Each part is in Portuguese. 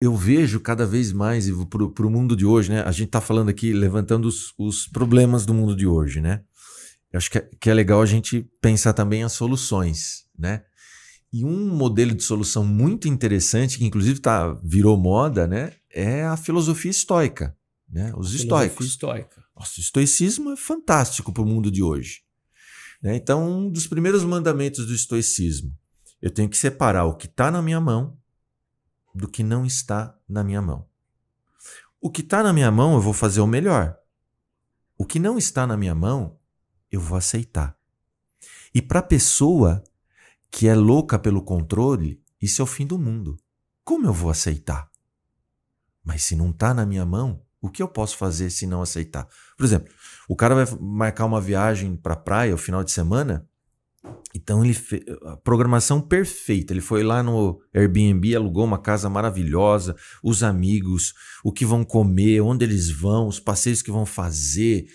eu vejo cada vez mais para o mundo de hoje, né? A gente está falando aqui, levantando os problemas do mundo de hoje, né? Eu acho que é legal a gente pensar também as soluções, né? E um modelo de solução muito interessante, que inclusive virou moda, né? É a filosofia estoica, né? Os estoicos. Estoica. Nossa, o estoicismo é fantástico para o mundo de hoje, né? Então, um dos primeiros mandamentos do estoicismo, eu tenho que separar o que está na minha mão do que não está na minha mão. O que está na minha mão, eu vou fazer o melhor. O que não está na minha mão, eu vou aceitar. E para a pessoa que é louca pelo controle, isso é o fim do mundo. Como eu vou aceitar? Mas se não está na minha mão, o que eu posso fazer se não aceitar? Por exemplo, o cara vai marcar uma viagem para a praia o final de semana, então ele fez a programação perfeita. Ele foi lá no Airbnb, alugou uma casa maravilhosa, os amigos, o que vão comer, onde eles vão, os passeios que vão fazer,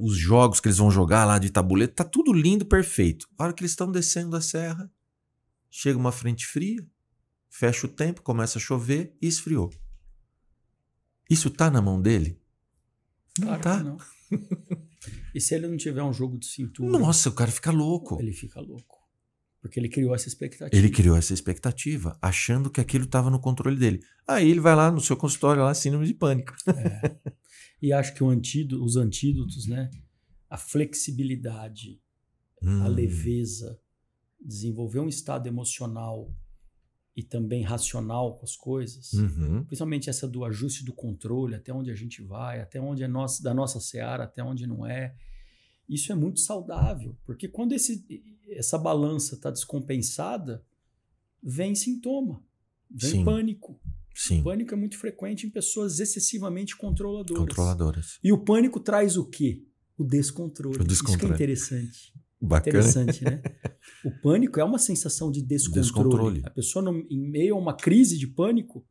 os jogos que eles vão jogar lá de tabuleiro. Tá tudo lindo, perfeito. A hora que eles estão descendo a serra, chega uma frente fria, fecha o tempo, começa a chover e esfriou. Isso tá na mão dele? Não claro tá. que não. E se ele não tiver um jogo de cintura? Nossa, o cara fica louco. Ele fica louco. Porque ele criou essa expectativa. Ele criou essa expectativa, achando que aquilo estava no controle dele. Aí ele vai lá no seu consultório, lá, síndrome de pânico. E acho que os antídotos, né? A flexibilidade, a leveza, desenvolver um estado emocional e também racional com as coisas, principalmente essa do ajuste do controle, até onde a gente vai, até onde é da nossa seara, até onde não é. Isso é muito saudável, porque quando essa balança está descompensada, vem sintoma, vem pânico. Sim. O pânico é muito frequente em pessoas excessivamente controladoras. Controladoras. E o pânico traz o quê? O descontrole. Isso que é interessante. Bacana. Interessante, né? O pânico é uma sensação de descontrole. A pessoa, em meio a uma crise de pânico,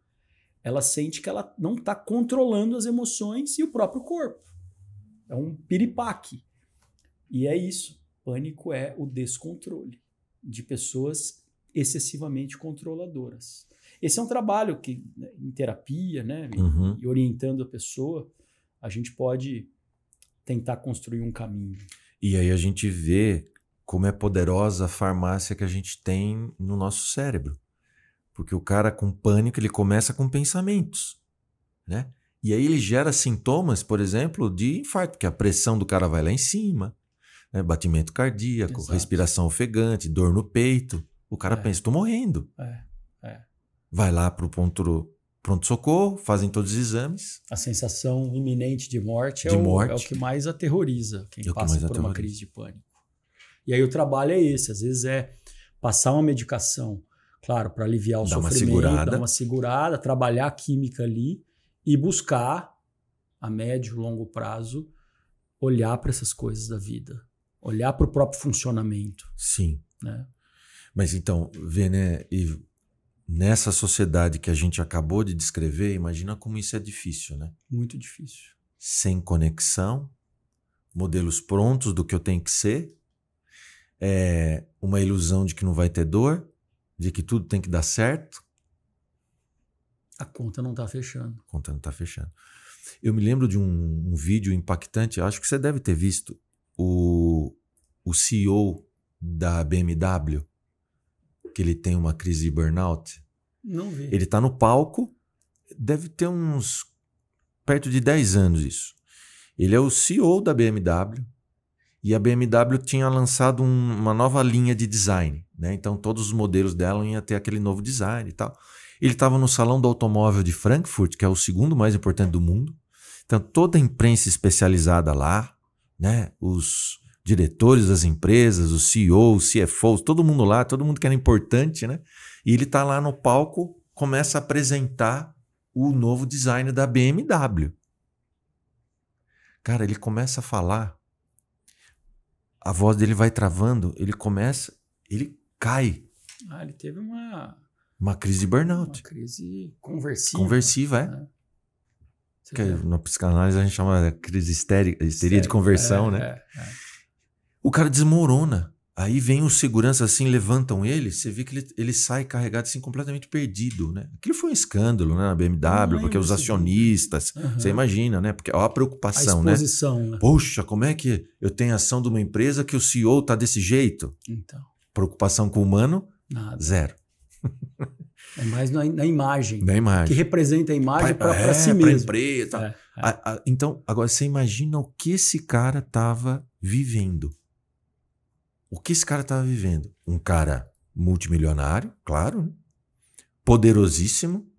ela sente que ela não está controlando as emoções e o próprio corpo. É um piripaque. E é isso. Pânico é o descontrole de pessoas excessivamente controladoras. Esse é um trabalho que, em terapia, né, e orientando a pessoa, a gente pode tentar construir um caminho. E aí a gente vê como é poderosa a farmácia que a gente tem no nosso cérebro. Porque o cara com pânico, ele começa com pensamentos, né? E aí ele gera sintomas, por exemplo, de infarto, porque a pressão do cara vai lá em cima, né? Batimento cardíaco, Exato. Respiração ofegante, dor no peito. O cara pensa, estou morrendo. Vai lá para o pronto-socorro, fazem todos os exames. A sensação iminente de morte é o que mais aterroriza quem passa por uma crise de pânico. E aí o trabalho é esse, às vezes é passar uma medicação, claro, para aliviar o sofrimento, dar uma segurada, trabalhar a química ali e buscar, a médio e longo prazo, olhar para essas coisas da vida, olhar para o próprio funcionamento. Sim. Né? Mas então, vê, né, Ivo, nessa sociedade que a gente acabou de descrever, imagina como isso é difícil, né? Muito difícil. Sem conexão, modelos prontos do que eu tenho que ser, uma ilusão de que não vai ter dor, de que tudo tem que dar certo. A conta não está fechando. A conta não está fechando. Eu me lembro de um vídeo impactante, acho que você deve ter visto, o CEO da BMW, que ele tem uma crise de burnout. Não vi. Ele está no palco, deve ter perto de 10 anos isso. Ele é o CEO da BMW e a BMW tinha lançado uma nova linha de design, né? Então todos os modelos dela iam ter aquele novo design e tal. Ele estava no Salão do Automóvel de Frankfurt, que é o segundo mais importante do mundo. Então toda a imprensa especializada lá, né? Os diretores das empresas, os CEOs, CFOs, todo mundo lá, todo mundo que era importante, né? E ele está lá no palco, começa a apresentar o novo design da BMW. Cara, ele começa a falar, a voz dele vai travando, ele cai. Ele teve uma crise de burnout. Uma crise conversiva. Conversiva, né? Que na psicanálise a gente chama de crise histeria de conversão, né? O cara desmorona. Aí vem os seguranças assim, levantam ele, você vê que ele sai carregado assim, completamente perdido, né? Aquilo foi um escândalo, né, na BMW, porque os acionistas, você imagina, né? Porque olha a preocupação, a exposição, né? Poxa, como é que eu tenho ação de uma empresa que o CEO tá desse jeito? Então. Preocupação com o humano? Nada. Zero. É mais na imagem. Na imagem. Que representa a imagem para si mesmo. Para empresa. Então, agora você imagina o que esse cara estava vivendo. O que esse cara estava vivendo? Um cara multimilionário, claro, né? Poderosíssimo,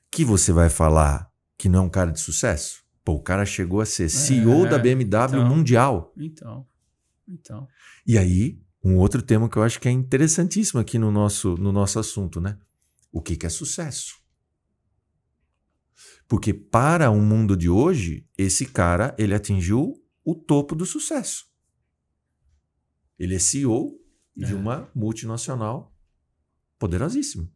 que você vai falar que não é um cara de sucesso? Pô, o cara chegou a ser CEO da BMW mundial. Então. E aí, um outro tema que eu acho que é interessantíssimo aqui no nosso assunto, né? O que é sucesso? Porque para o mundo de hoje, esse cara, ele atingiu o topo do sucesso. Ele é CEO de uma multinacional poderosíssima.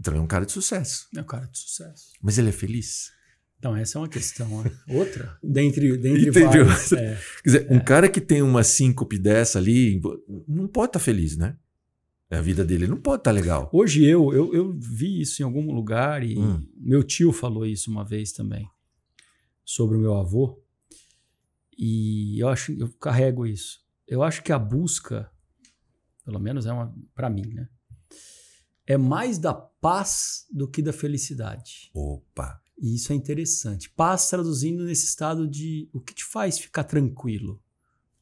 Então ele é um cara de sucesso. É um cara de sucesso. Mas ele é feliz? Então essa é uma questão. Outra? Dentre várias. Quer dizer, um cara que tem uma síncope dessa ali, não pode estar feliz, né? A vida dele não pode estar legal. Hoje eu vi isso em algum lugar e meu tio falou isso uma vez também, sobre o meu avô. E eu carrego isso. Eu acho que a busca, pelo menos para mim, né? É mais da paz do que da felicidade. Opa! E isso é interessante. Paz traduzindo nesse estado de o que te faz ficar tranquilo,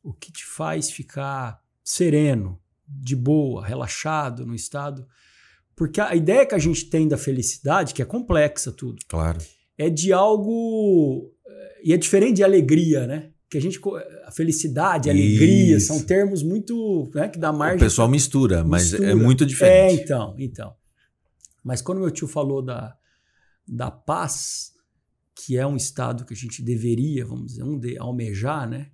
o que te faz ficar sereno, de boa, relaxado no estado. Porque a ideia que a gente tem da felicidade, que é complexa tudo, claro, é de algo... E é diferente de alegria, né? Que a felicidade, a alegria, são termos muito... Né, que dá margem... O pessoal mistura, mas é muito diferente. Então. Mas quando meu tio falou da paz, que é um estado que a gente deveria, vamos dizer, almejar, né?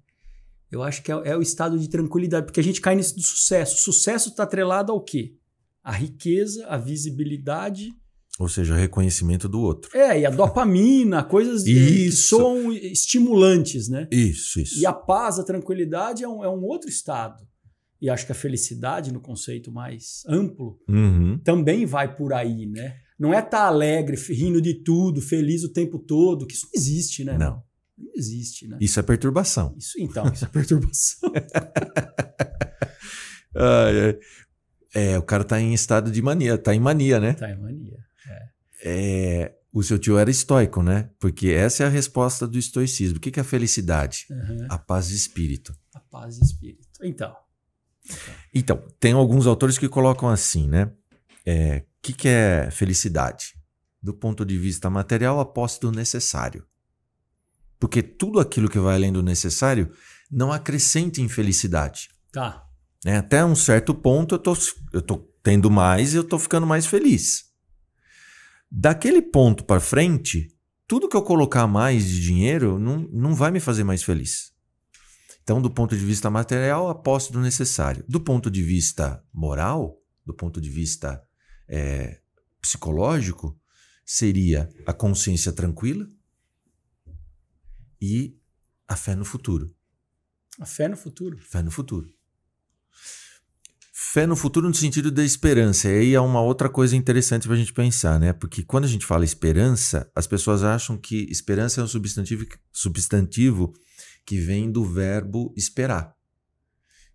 Eu acho que é o estado de tranquilidade, porque a gente cai nisso do sucesso. O sucesso está atrelado ao quê? A riqueza, a visibilidade... Ou seja, o reconhecimento do outro. E a dopamina, coisas que são estimulantes, né? Isso. E a paz, a tranquilidade é um outro estado. E acho que a felicidade, no conceito mais amplo, também vai por aí, né? Não é estar alegre, rindo de tudo, feliz o tempo todo, que isso não existe, né? Não existe, né? Isso é perturbação. Isso é perturbação. O cara tá em estado de mania, tá em mania, né? Tá em mania. O seu tio era estoico, né? Porque essa é a resposta do estoicismo. O que é a felicidade? A paz de espírito. A paz de espírito. Então, tem alguns autores que colocam assim, né? O que é felicidade? Do ponto de vista material, a posse do necessário. Porque tudo aquilo que vai além do necessário não acrescenta em felicidade. Tá. Até um certo ponto eu tô tendo mais e eu tô ficando mais feliz. Daquele ponto para frente, tudo que eu colocar mais de dinheiro não vai me fazer mais feliz. Então, do ponto de vista material, a posse do necessário. Do ponto de vista moral, do ponto de vista psicológico, seria a consciência tranquila e a fé no futuro. A fé no futuro? Fé no futuro. Fé no futuro no sentido da esperança. E aí é uma outra coisa interessante para a gente pensar, né? Porque quando a gente fala esperança, as pessoas acham que esperança é um substantivo que vem do verbo esperar.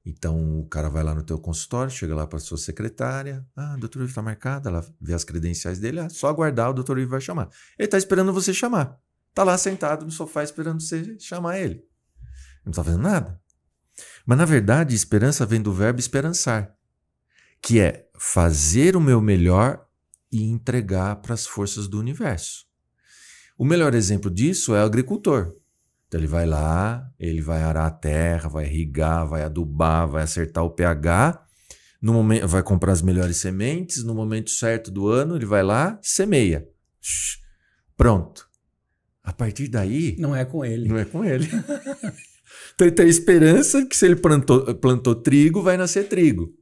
Então o cara vai lá no teu consultório, chega lá para sua secretária, doutor Ivo está marcado, ela vê as credenciais dele, só aguardar, o doutor Ivo vai chamar. Ele está esperando você chamar. Está lá sentado no sofá esperando você chamar ele. Não está fazendo nada. Mas na verdade, esperança vem do verbo esperançar, que é fazer o meu melhor e entregar para as forças do universo. O melhor exemplo disso é o agricultor. Então ele vai lá, ele vai arar a terra, vai irrigar, vai adubar, vai acertar o pH, vai comprar as melhores sementes, no momento certo do ano ele vai lá, semeia. Pronto. A partir daí... Não é com ele. Não é com ele. Então ele tem a esperança que se ele plantou trigo, vai nascer trigo.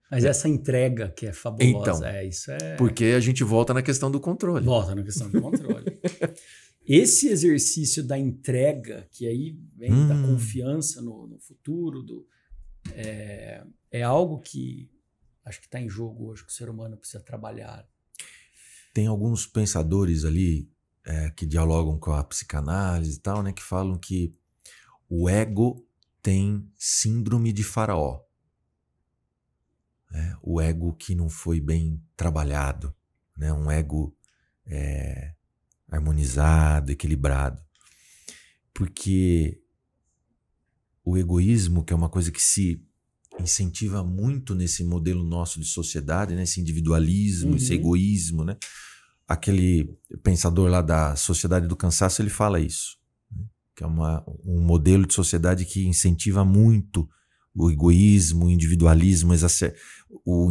Mas essa entrega que é fabulosa. Então, isso é... Porque a gente volta na questão do controle. Volta na questão do controle. Esse exercício da entrega, que aí vem da confiança no futuro, é algo que acho que está em jogo hoje, que o ser humano precisa trabalhar. Tem alguns pensadores ali que dialogam com a psicanálise e tal, né, que falam que o ego tem síndrome de faraó. O ego que não foi bem trabalhado, né, um ego harmonizado, equilibrado. Porque o egoísmo, que é uma coisa que se incentiva muito nesse modelo nosso de sociedade, né? Esse individualismo, esse egoísmo, né? Aquele pensador lá da Sociedade do Cansaço, ele fala isso, né? Que é um modelo de sociedade que incentiva muito o egoísmo, o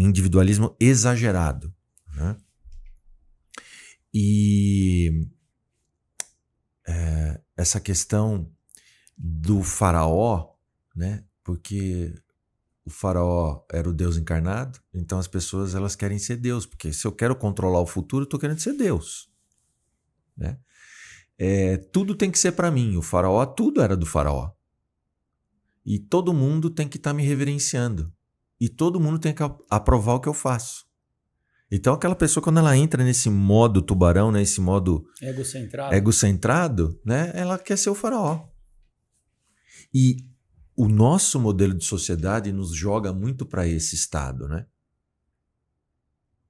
individualismo exagerado, né? E essa questão do faraó, né? Porque o faraó era o Deus encarnado, então as pessoas elas querem ser Deus, porque se eu quero controlar o futuro, eu estou querendo ser Deus, né? Tudo tem que ser para mim. O faraó, tudo era do faraó. E todo mundo tem que estar me reverenciando. E todo mundo tem que aprovar o que eu faço. Então aquela pessoa, quando ela entra nesse modo tubarão, né, esse modo egocentrado, né, ela quer ser o faraó. E o nosso modelo de sociedade nos joga muito para esse estado, né?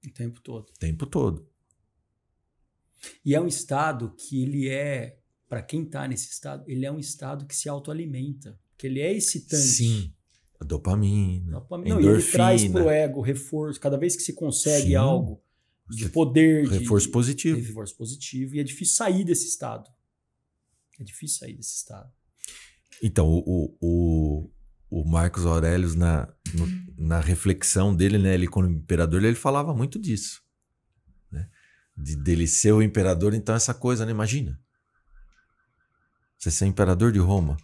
O tempo todo. O tempo todo. E é um estado que ele para quem está nesse estado, ele é um estado que se autoalimenta, que ele é excitante. Sim. A dopamina, Não, e ele traz para o ego reforço. Cada vez que se consegue algo de poder, reforço positivo. Reforço positivo. E é difícil sair desse estado. Então, o Marcos Aurelius, na reflexão dele, né, ele como imperador, ele falava muito disso. Né? Dele ser o imperador, então essa coisa, né? Imagina. Você ser imperador de Roma.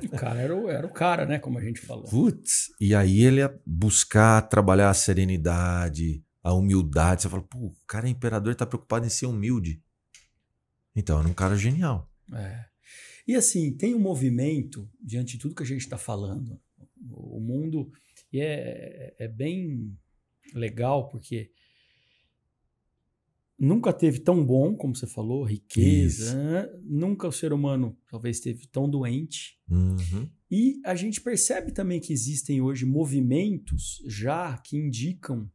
O cara era o cara, né? Como a gente falou. Putz, e aí ele ia buscar trabalhar a serenidade, a humildade. Você fala, pô, o cara é imperador e tá preocupado em ser humilde. Então, era um cara genial. E assim, tem um movimento, diante de tudo que a gente está falando, o mundo é bem legal, porque nunca teve tão bom, como você falou, riqueza. Né? Nunca o ser humano talvez esteve tão doente. E a gente percebe também que existem hoje movimentos já que indicam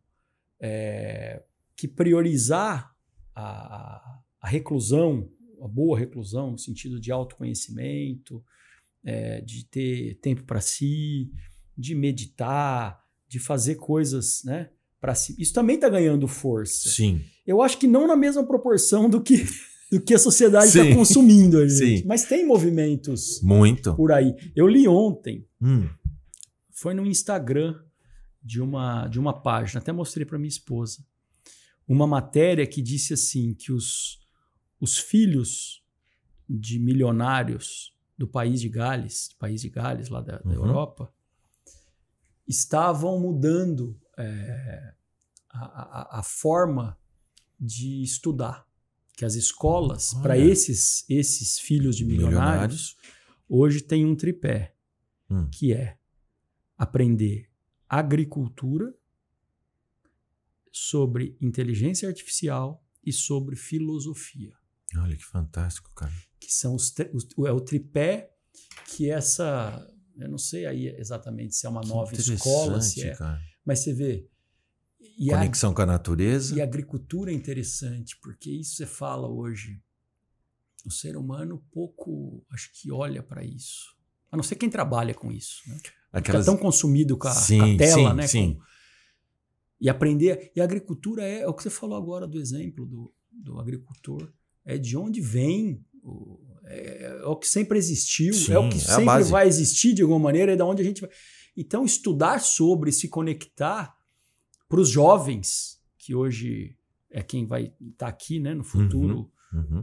que priorizar a reclusão, a boa reclusão, no sentido de autoconhecimento, de ter tempo para si, de meditar, de fazer coisas, né, para si. Isso também está ganhando força. Sim. Eu acho que não na mesma proporção do que a sociedade está consumindo. A gente. Mas tem movimentos por aí. Eu li ontem, foi no Instagram de uma página, até mostrei para minha esposa, uma matéria que disse assim, que os filhos de milionários do país de Gales, lá da Europa, estavam mudando a forma de estudar. Que as escolas, para esses filhos de milionários, hoje tem um tripé, que é aprender agricultura, sobre inteligência artificial e sobre filosofia. Olha que fantástico, cara. Que são o tripé que eu não sei aí exatamente se é uma nova escola, se é, cara. Mas você vê. Conexão com a natureza. E a agricultura é interessante, porque isso você fala hoje. O ser humano pouco, acho que olha para isso. A não ser quem trabalha com isso. Né? Fica tão consumido com a tela, né? Sim. E aprender. E a agricultura é o que você falou agora do exemplo do agricultor. É de onde vem, é o que sempre existiu, é o que sempre vai existir de alguma maneira, é de onde a gente vai. Então, estudar sobre, se conectar para os jovens, que hoje é quem vai estar aqui, né, no futuro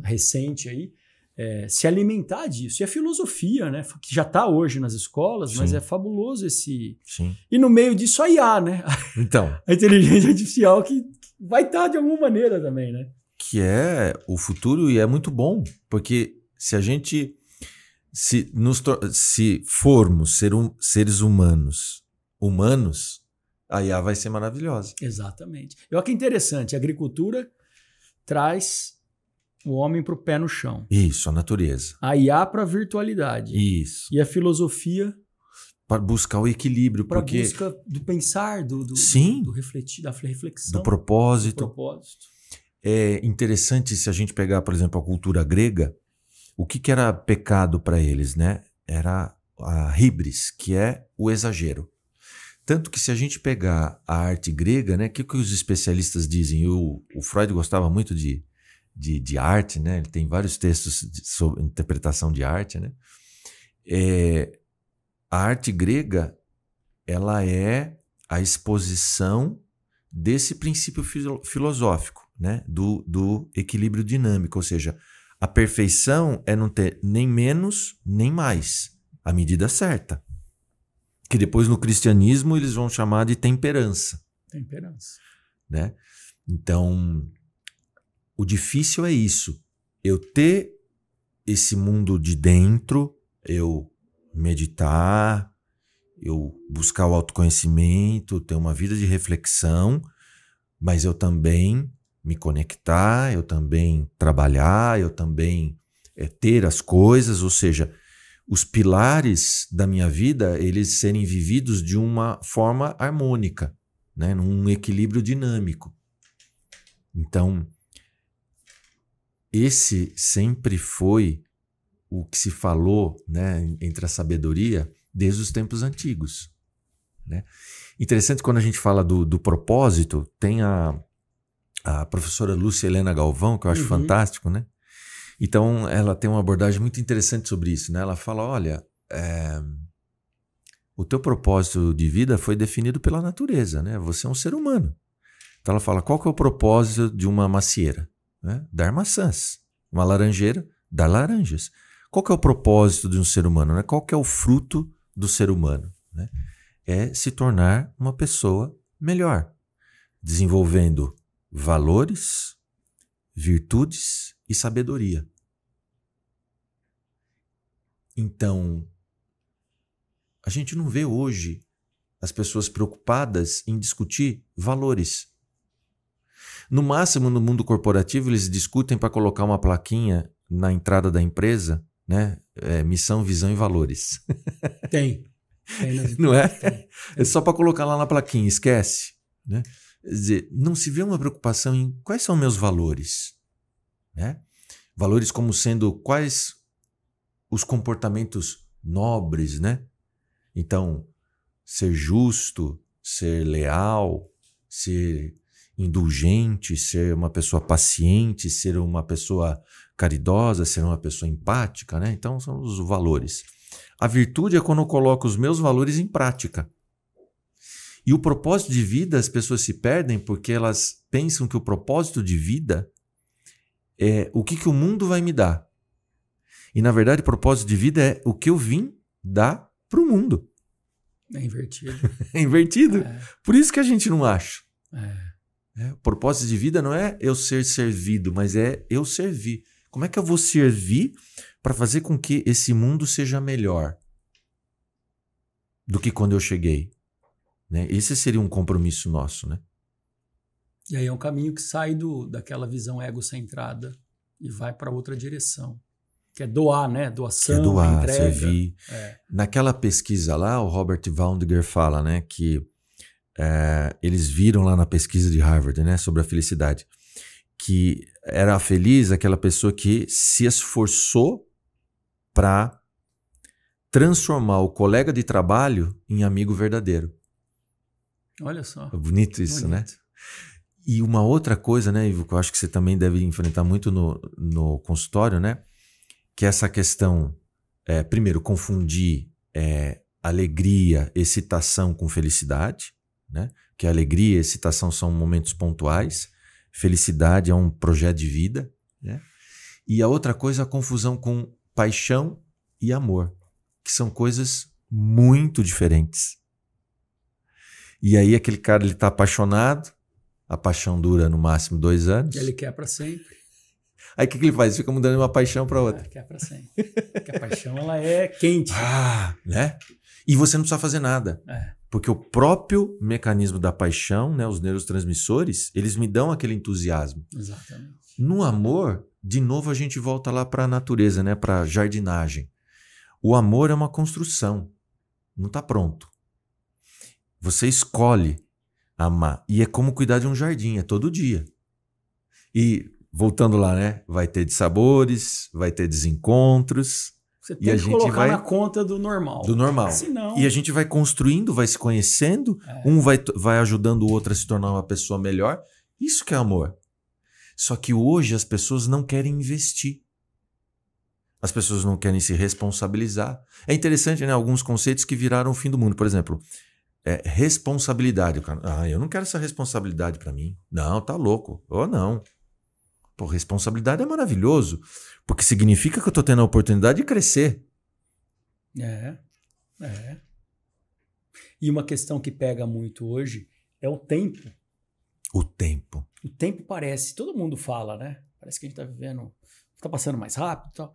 recente aí, se alimentar disso. E a filosofia, né, que já está hoje nas escolas, mas é fabuloso esse... Sim. E no meio disso a IA, né? Então. A inteligência artificial que vai estar de alguma maneira também, né? Que é o futuro e é muito bom, porque se a gente se formos seres humanos, a IA vai ser maravilhosa. Exatamente. E olha que interessante, a agricultura traz o homem para o pé no chão. Isso, a natureza. A IA para a virtualidade. Isso. E a filosofia para buscar o equilíbrio. Para porque... busca do pensar, Sim, do refletir, da reflexão. Do propósito. É interessante se a gente pegar, por exemplo, a cultura grega, o que era pecado para eles, né? Era a híbris, que é o exagero. Tanto que se a gente pegar a arte grega, né? O que os especialistas dizem? O Freud gostava muito de arte, né? Ele tem vários textos sobre interpretação de arte, né? A arte grega, ela é a exposição desse princípio filosófico, né? Do equilíbrio dinâmico, ou seja, a perfeição é não ter nem menos nem mais, a medida certa. Que depois no cristianismo eles vão chamar de temperança. Temperança. Né? Então, o difícil é isso. Eu ter esse mundo de dentro, eu meditar, eu buscar o autoconhecimento, ter uma vida de reflexão, mas eu também me conectar, eu também trabalhar, eu também ter as coisas, ou seja, os pilares da minha vida, eles serem vividos de uma forma harmônica, né? Num equilíbrio dinâmico. Então, esse sempre foi o que se falou, né, entre a sabedoria desde os tempos antigos. Né? Interessante quando a gente fala do propósito, tem a professora Lúcia Helena Galvão, que eu acho fantástico, né? Então, ela tem uma abordagem muito interessante sobre isso, né? Ela fala, olha, o teu propósito de vida foi definido pela natureza, né? Você é um ser humano. Então, ela fala, qual que é o propósito de uma macieira? Né? Dar maçãs. Uma laranjeira, dar laranjas. Qual que é o propósito de um ser humano? Né? Qual que é o fruto do ser humano? Né? É se tornar uma pessoa melhor, desenvolvendo valores, virtudes e sabedoria. Então, a gente não vê hoje as pessoas preocupadas em discutir valores. No máximo, no mundo corporativo, eles discutem para colocar uma plaquinha na entrada da empresa, né? Missão, visão e valores. Tem não é? Tem. É só para colocar lá na plaquinha, esquece. Né? Quer dizer, não se vê uma preocupação em quais são meus valores. Né? Valores como sendo quais os comportamentos nobres, né? Então, ser justo, ser leal, ser indulgente, ser uma pessoa paciente, ser uma pessoa caridosa, ser uma pessoa empática, né? Então, são os valores. A virtude é quando eu coloco os meus valores em prática. E o propósito de vida, as pessoas se perdem porque elas pensam que o propósito de vida é o que o mundo vai me dar. E, na verdade, o propósito de vida é o que eu vim dar para o mundo. É invertido. É invertido. Por isso que a gente não acha. O propósito de vida não é eu ser servido, mas é eu servir. Como é que eu vou servir para fazer com que esse mundo seja melhor do que quando eu cheguei? Né? Esse seria um compromisso nosso, né? E aí é um caminho que sai daquela visão egocentrada e vai para outra direção. Que é doar, né? Doação, que é doar, entrega. Servir. Naquela pesquisa lá, o Robert Waldinger fala, né, que eles viram lá na pesquisa de Harvard, né, sobre a felicidade, que era feliz aquela pessoa que se esforçou para transformar o colega de trabalho em amigo verdadeiro. Olha só. É bonito isso, né? E uma outra coisa, né, Ivo, que eu acho que você também deve enfrentar muito no consultório, né, que é essa questão, primeiro, confundir alegria, excitação com felicidade, né? Que alegria e excitação são momentos pontuais, felicidade é um projeto de vida, né? E a outra coisa, a confusão com paixão e amor, que são coisas muito diferentes. E aí aquele cara, ele está apaixonado, a paixão dura no máximo 2 anos. E ele quer para sempre. Aí o que ele faz? Fica mudando de uma paixão para outra. Que é para sempre. Porque a paixão ela é quente. Né? E você não precisa fazer nada. Porque o próprio mecanismo da paixão, né, os neurotransmissores, eles me dão aquele entusiasmo. Exatamente. No amor, de novo a gente volta lá para a natureza, né, para a jardinagem. O amor é uma construção. Não está pronto. Você escolhe amar. E é como cuidar de um jardim, é todo dia. E, voltando lá, né? Vai ter dissabores, vai ter desencontros. Você tem que colocar na conta do normal. Do normal. Senão... E a gente vai construindo, vai se conhecendo. Um vai ajudando o outro a se tornar uma pessoa melhor. Isso que é amor. Só que hoje as pessoas não querem investir. As pessoas não querem se responsabilizar. É interessante, né? Alguns conceitos que viraram o fim do mundo. Por exemplo, responsabilidade. Eu não quero essa responsabilidade para mim. Não, tá louco. Ou não. Pô, responsabilidade é maravilhoso. Porque significa que eu tô tendo a oportunidade de crescer. E uma questão que pega muito hoje é o tempo. O tempo. O tempo parece... Todo mundo fala, né? Parece que a gente tá vivendo... Tá passando mais rápido e tal.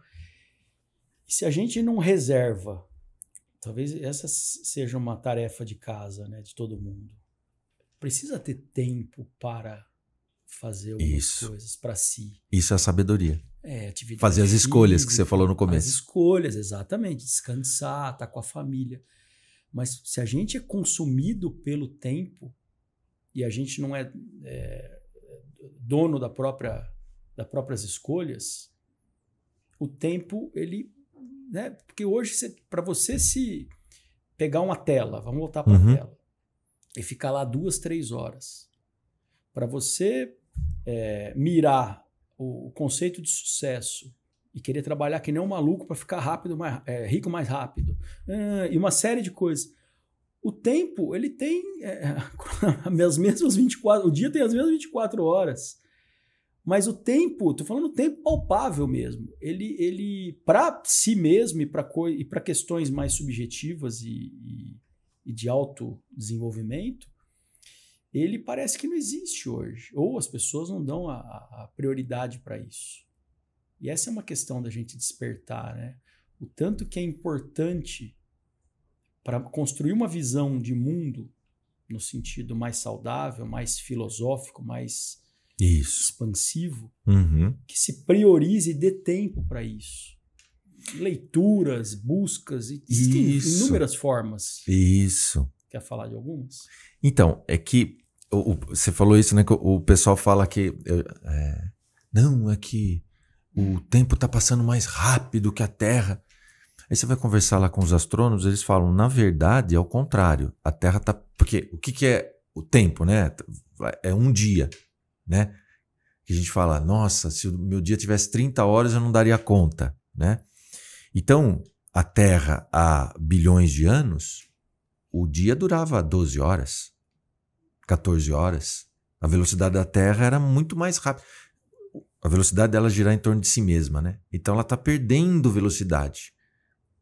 E se a gente não reserva... Talvez essa seja uma tarefa de casa, né, de todo mundo. Precisa ter tempo para fazer algumas coisas para si. Isso é a sabedoria. Atividade fazer as escolhas que você falou no começo. As escolhas, exatamente. Descansar, estar com a família. Mas se a gente é consumido pelo tempo e a gente não é dono das próprias escolhas, o tempo, ele... Né? Porque hoje, para você se pegar uma tela, vamos voltar para a tela, e ficar lá 2, 3 horas, para você mirar o conceito de sucesso e querer trabalhar que nem um maluco para ficar rico mais rápido, e uma série de coisas. O tempo, ele tem as mesmas 24, o dia tem as mesmas 24 horas. Mas o tempo, estou falando tempo palpável mesmo, ele para si mesmo e para questões mais subjetivas e de autodesenvolvimento, ele parece que não existe hoje. Ou as pessoas não dão a prioridade para isso. E essa é uma questão da gente despertar, né? O tanto que é importante para construir uma visão de mundo no sentido mais saudável, mais filosófico, mais... expansivo, que se priorize e dê tempo para isso. Leituras, buscas, existem inúmeras formas. Isso. Quer falar de algumas? Então, é que você falou isso, né? Que o pessoal fala que não, é que o tempo está passando mais rápido que a Terra. Aí você vai conversar lá com os astrônomos, eles falam, na verdade, é o contrário. A Terra está... Porque o que é o tempo, né? É um dia. Né? Que a gente fala, nossa, se o meu dia tivesse 30 horas eu não daria conta, né? Então, a Terra há bilhões de anos, o dia durava 12 horas, 14 horas. A velocidade da Terra era muito mais rápida. A velocidade dela girar em torno de si mesma, né? Então ela está perdendo velocidade,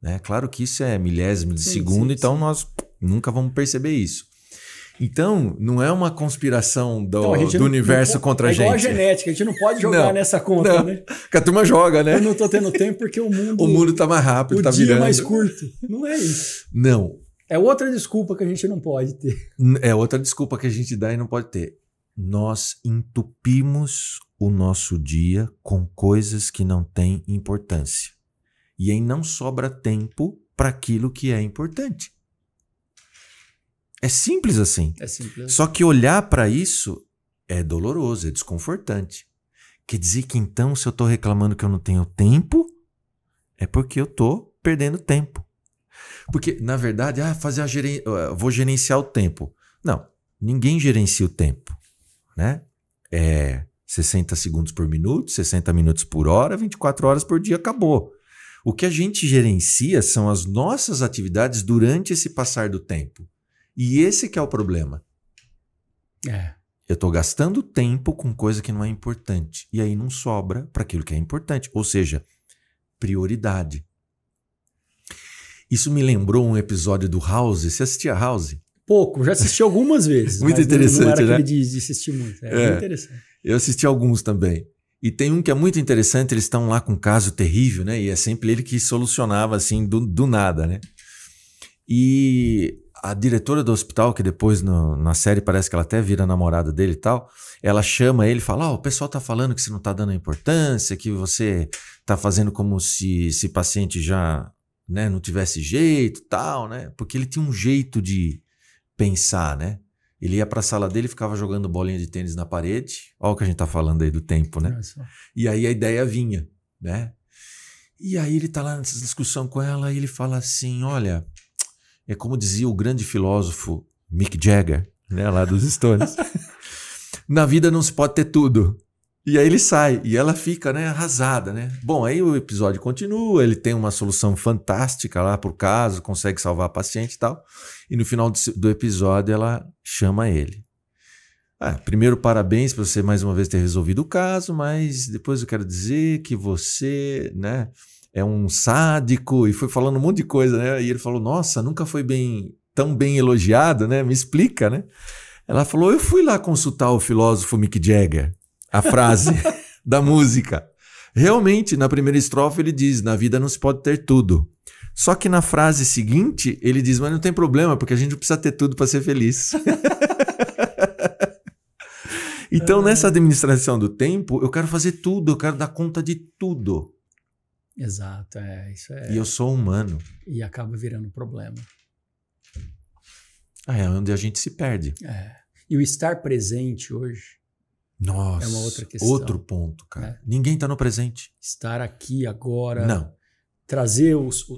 né? Claro que isso é milésimo de segundo, então nós nunca vamos perceber isso. Então, não é uma conspiração do universo contra a gente. É igual a genética, a gente não pode jogar nessa conta, né? Que a turma joga, né? Eu não tô tendo tempo porque o mundo... O mundo tá mais rápido, tá virando. O dia é mais curto. Não é isso. Não. É outra desculpa que a gente não pode ter. É outra desculpa que a gente dá e não pode ter. Nós entupimos o nosso dia com coisas que não têm importância. E aí não sobra tempo para aquilo que é importante. É simples assim. É simples. Só que olhar para isso é doloroso, é desconfortante. Quer dizer que então, se eu estou reclamando que eu não tenho tempo, é porque eu estou perdendo tempo. Porque, na verdade, vou gerenciar o tempo. Não, ninguém gerencia o tempo. Né? 60 segundos por minuto, 60 minutos por hora, 24 horas por dia, acabou. O que a gente gerencia são as nossas atividades durante esse passar do tempo. E esse que é o problema. Eu estou gastando tempo com coisa que não é importante. E aí não sobra para aquilo que é importante. Ou seja, prioridade. Isso me lembrou um episódio do House. Você assistia House? Pouco, já assisti algumas vezes. Muito interessante, não era né? aquele de assistir muito. Muito interessante. Eu assisti alguns também. E tem um que é muito interessante, eles estão lá com um caso terrível, né? E é sempre ele que solucionava, assim, do nada, né? E a diretora do hospital, que depois na série parece que ela até vira namorada dele e tal, ela chama ele e fala, o pessoal tá falando que você não tá dando importância, que você tá fazendo como se esse paciente já, né, não tivesse jeito e tal, né? Porque ele tinha um jeito de pensar, né? Ele ia pra sala dele e ficava jogando bolinha de tênis na parede. Olha o que a gente tá falando aí do tempo, né? Nossa. E aí a ideia vinha, né? E aí ele tá lá nessa discussão com ela e ele fala assim, olha, é como dizia o grande filósofo Mick Jagger, né, lá dos Stones, na vida não se pode ter tudo. E aí ele sai e ela fica, né, arrasada, né? Bom, aí o episódio continua, ele tem uma solução fantástica lá pro caso, consegue salvar a paciente e tal. E no final do episódio ela chama ele. Primeiro, parabéns por você mais uma vez ter resolvido o caso, mas depois eu quero dizer que você, né, é um sádico, e foi falando um monte de coisa, né? E ele falou, nossa, nunca foi tão bem elogiado, né? Me explica, né? Ela falou, eu fui lá consultar o filósofo Mick Jagger. A frase da música. Realmente, na primeira estrofe ele diz, na vida não se pode ter tudo. Só que na frase seguinte, ele diz, mas não tem problema, porque a gente não precisa ter tudo para ser feliz. Então, nessa administração do tempo, eu quero fazer tudo, eu quero dar conta de tudo. Exato, isso é. E eu sou humano. E acaba virando problema. É onde a gente se perde. E o estar presente hoje, nossa, é uma outra questão. Outro ponto, cara. Ninguém está no presente. Estar aqui agora. Não. Trazer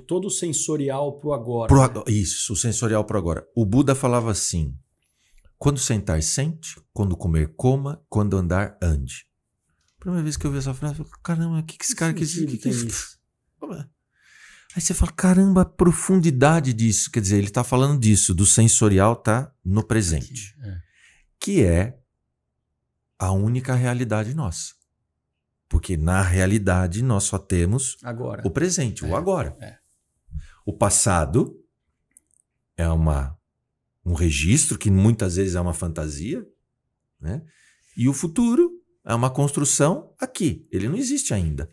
todo o sensorial pro agora. Isso, o sensorial pro agora. O Buda falava assim, quando sentar, sente, quando comer, coma, quando andar, ande. Primeira vez que eu vi essa frase, eu falei, caramba, o que esse cara quer dizer? Que é isso? Aí você fala, caramba, a profundidade disso. Quer dizer, ele está falando disso, do sensorial tá no presente. Que é a única realidade nossa. Porque na realidade nós só temos agora. O presente, o agora. O passado é um registro que muitas vezes é uma fantasia, né? E o futuro é uma construção aqui. Ele não existe ainda.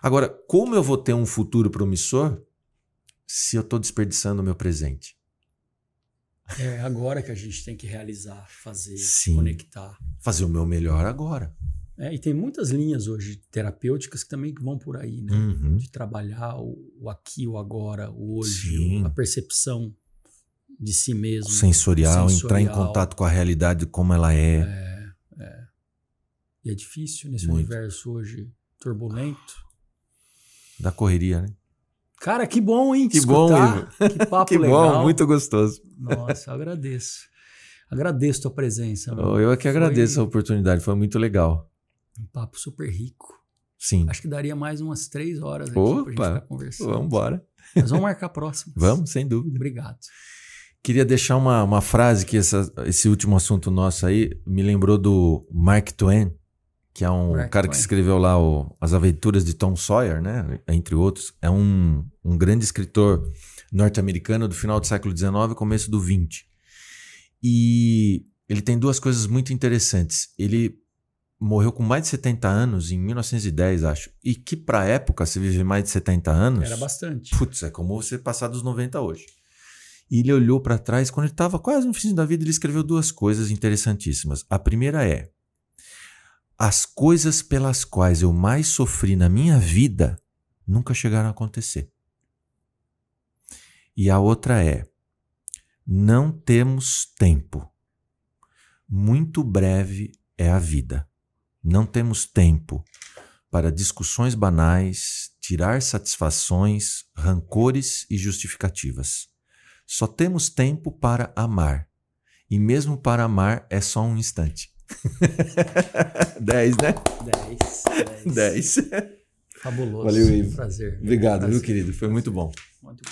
Agora, como eu vou ter um futuro promissor se eu estou desperdiçando o meu presente? É agora que a gente tem que realizar, fazer, Sim, conectar. Fazer o meu melhor agora. E tem muitas linhas hoje terapêuticas que também vão por aí, né? Uhum. De trabalhar o aqui, o agora, o hoje, Sim. A percepção de si mesmo. O sensorial, entrar em contato com a realidade como ela é. E é difícil nesse Muito. universo hoje turbulento. Da correria, né? Cara, que bom, hein? Que bom, Ivo. Que papo que legal. Bom, muito gostoso. Nossa, eu agradeço. Agradeço a tua presença. Eu é que agradeço a oportunidade, foi muito legal. Um papo super rico. Sim. Acho que daria mais umas 3 horas aqui pra gente ficar conversando. Vamos embora. Mas vamos marcar próximo. Vamos, sem dúvida. Obrigado. Queria deixar uma frase que esse último assunto nosso aí me lembrou do Mark Twain, que é um cara que escreveu lá As Aventuras de Tom Sawyer, né? Entre outros. É um grande escritor norte-americano do final do século XIX e começo do XX. E ele tem 2 coisas muito interessantes. Ele morreu com mais de 70 anos, em 1910, acho. E que pra época, se viver mais de 70 anos... Era bastante. Putz, é como você passar dos 90 hoje. E ele olhou pra trás, quando ele estava quase no fim da vida, ele escreveu 2 coisas interessantíssimas. A primeira é: as coisas pelas quais eu mais sofri na minha vida nunca chegaram a acontecer. E a outra é: não temos tempo. Muito breve é a vida. Não temos tempo para discussões banais, tirar satisfações, rancores e justificativas. Só temos tempo para amar. E mesmo para amar é só um instante. 10, né? 10. Fabuloso. Valeu, Ivo. Prazer. Obrigado, viu, querido? Foi muito bom. Muito bom.